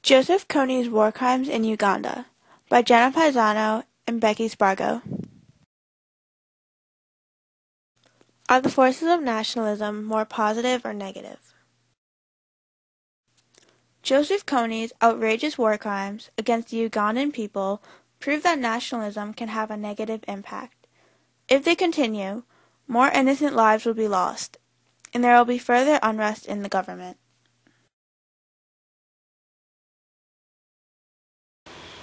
Joseph Kony's War Crimes in Uganda by Jenna and Becky Spargo. Are the forces of nationalism more positive or negative? Joseph Kony's outrageous war crimes against the Ugandan people prove that nationalism can have a negative impact. If they continue, more innocent lives will be lost, and there will be further unrest in the government.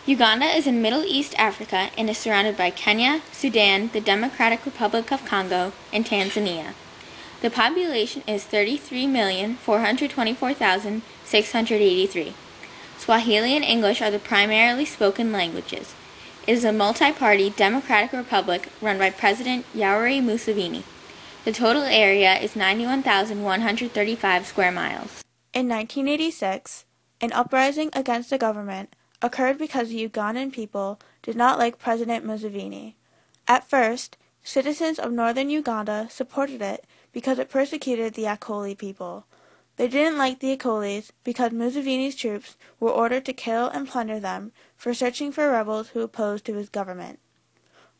Uganda is in Middle East Africa and is surrounded by Kenya, Sudan, the Democratic Republic of Congo, and Tanzania. The population is 33,424,683. Swahili and English are the primarily spoken languages. It is a multi-party democratic republic run by President Yoweri Museveni. The total area is 91,135 square miles. In 1986, an uprising against the government occurred because the Ugandan people did not like President Museveni. At first, citizens of northern Uganda supported it because it persecuted the Akoli people. They didn't like the Akolis because Museveni's troops were ordered to kill and plunder them for searching for rebels who opposed to his government.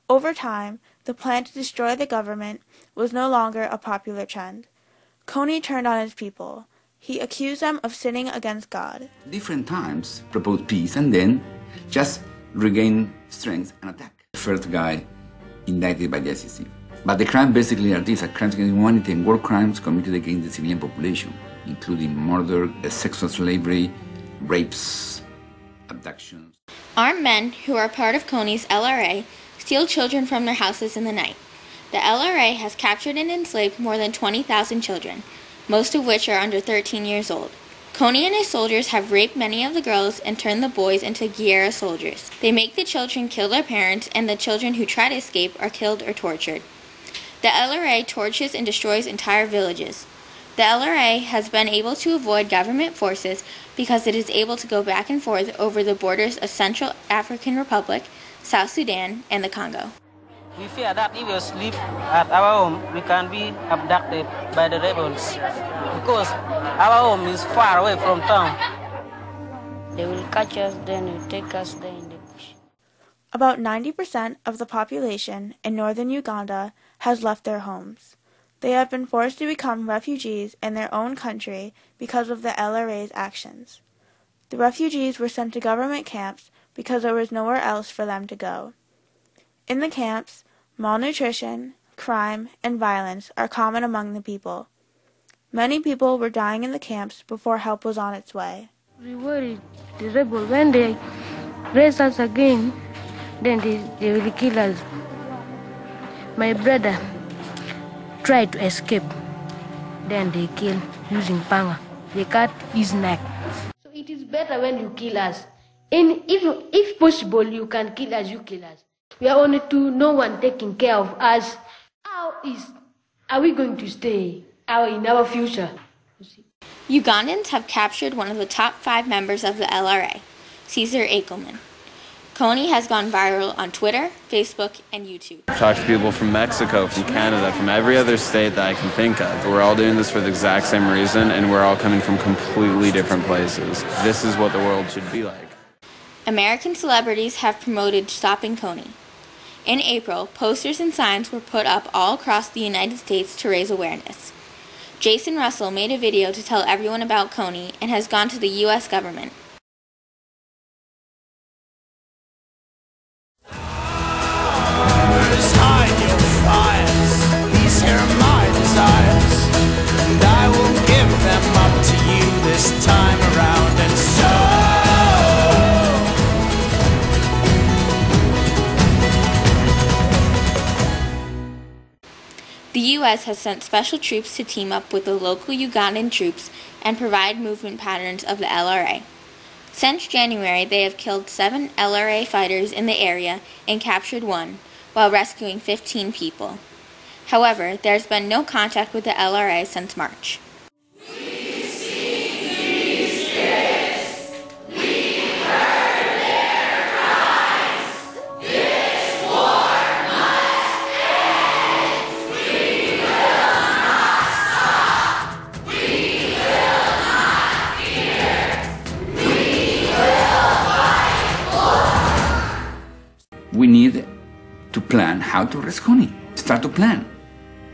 Over time, the plan to destroy the government was no longer a popular trend. Kony turned on his people. He accused them of sinning against God. Different times propose peace and then just regain strength and attack. The first guy indicted by the ICC. But the crimes basically are these: crimes against humanity and war crimes committed against the civilian population, including murder, sexual slavery, rapes, abductions. Armed men who are part of Kony's LRA steal children from their houses in the night. The LRA has captured and enslaved more than 20,000 children, most of which are under 13 years old. Kony and his soldiers have raped many of the girls and turned the boys into Guerrilla soldiers. They make the children kill their parents, and the children who try to escape are killed or tortured. The LRA torches and destroys entire villages. The LRA has been able to avoid government forces because it is able to go back and forth over the borders of Central African Republic, South Sudan, and the Congo. We fear that if we sleep at our home, we can be abducted by the rebels because our home is far away from town. They will catch us, then will take us there in the bush. About 90% of the population in northern Uganda has left their homes. They have been forced to become refugees in their own country because of the LRA's actions. The refugees were sent to government camps because there was nowhere else for them to go. In the camps, malnutrition, crime, and violence are common among the people. Many people were dying in the camps before help was on its way. We worried the rebel when they raise us again, then they will kill us. My brother tried to escape, then they kill using panga. They cut his neck. So it is better when you kill us. And if possible, you can kill us, you kill us. We are only two, no one taking care of us. Are we going to stay in our future? Ugandans have captured one of the top 5 members of the LRA, Caesar Ekelman. Kony has gone viral on Twitter, Facebook, and YouTube. I've talked to people from Mexico, from Canada, from every other state that I can think of. We're all doing this for the exact same reason, and we're all coming from completely different places. This is what the world should be like. American celebrities have promoted stopping Kony. In April, posters and signs were put up all across the United States to raise awareness. Jason Russell made a video to tell everyone about Kony and has gone to the U.S. government. Hide your fires, these here are my desires, and I will give them up to you this time around, and so The U.S. has sent special troops to team up with the local Ugandan troops and provide movement patterns of the LRA. Since January, they have killed 7 LRA fighters in the area and captured 1, while rescuing 15 people. However, there has been no contact with the LRA since March. we need to plan how to arrest Kony. Start to plan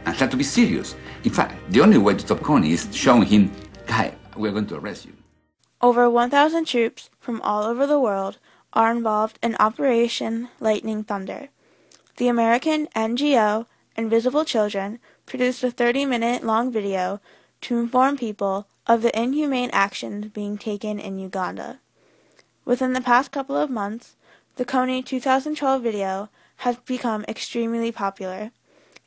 and start to be serious. In fact, the only way to stop Kony is showing him, guy, we're going to arrest you. Over 1,000 troops from all over the world are involved in Operation Lightning Thunder. The American NGO Invisible Children produced a 30-minute-long video to inform people of the inhumane actions being taken in Uganda. Within the past couple of months, the Kony 2012 video has become extremely popular.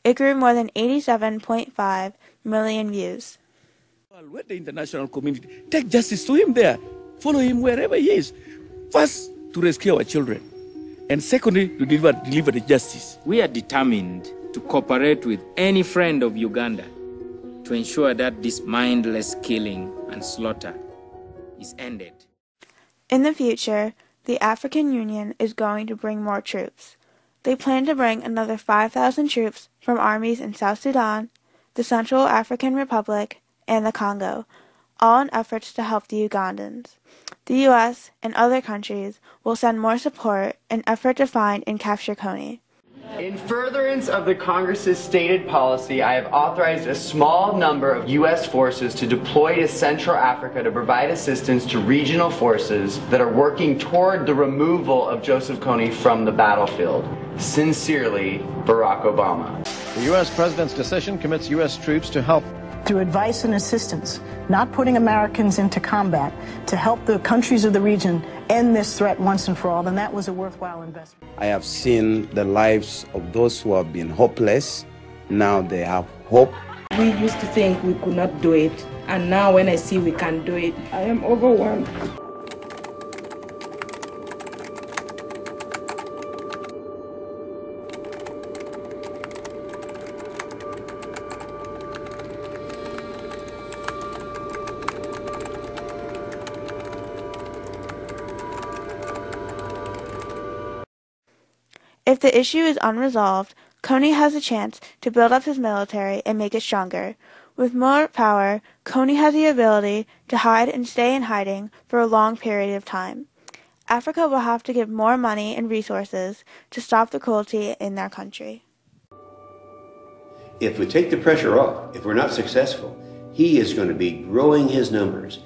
It grew more than 87.5 million views. Let the international community take justice to him there. Follow him wherever he is. First, to rescue our children. And secondly, to deliver the justice. We are determined to cooperate with any friend of Uganda to ensure that this mindless killing and slaughter is ended. In the future, the African Union is going to bring more troops. They plan to bring another 5,000 troops from armies in South Sudan, the Central African Republic, and the Congo, all in efforts to help the Ugandans. The U.S. and other countries will send more support in effort to find and capture Kony. In furtherance of the Congress's stated policy, I have authorized a small number of U.S. forces to deploy to Central Africa to provide assistance to regional forces that are working toward the removal of Joseph Kony from the battlefield. Sincerely, Barack Obama. The U.S. President's decision commits U.S. troops to help through advice and assistance, not putting Americans into combat, to help the countries of the region end this threat once and for all, then that was a worthwhile investment. I have seen the lives of those who have been hopeless. Now they have hope. We used to think we could not do it, and now when I see we can do it, I am overwhelmed. If the issue is unresolved, Kony has a chance to build up his military and make it stronger. With more power, Kony has the ability to hide and stay in hiding for a long period of time. Africa will have to give more money and resources to stop the cruelty in their country. If we take the pressure off, if we're not successful, he is going to be growing his numbers.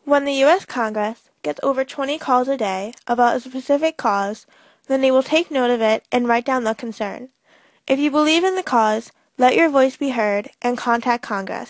When the U.S. Congress gets over 20 calls a day about a specific cause, then they will take note of it and write down the concern. If you believe in the cause, let your voice be heard and contact Congress.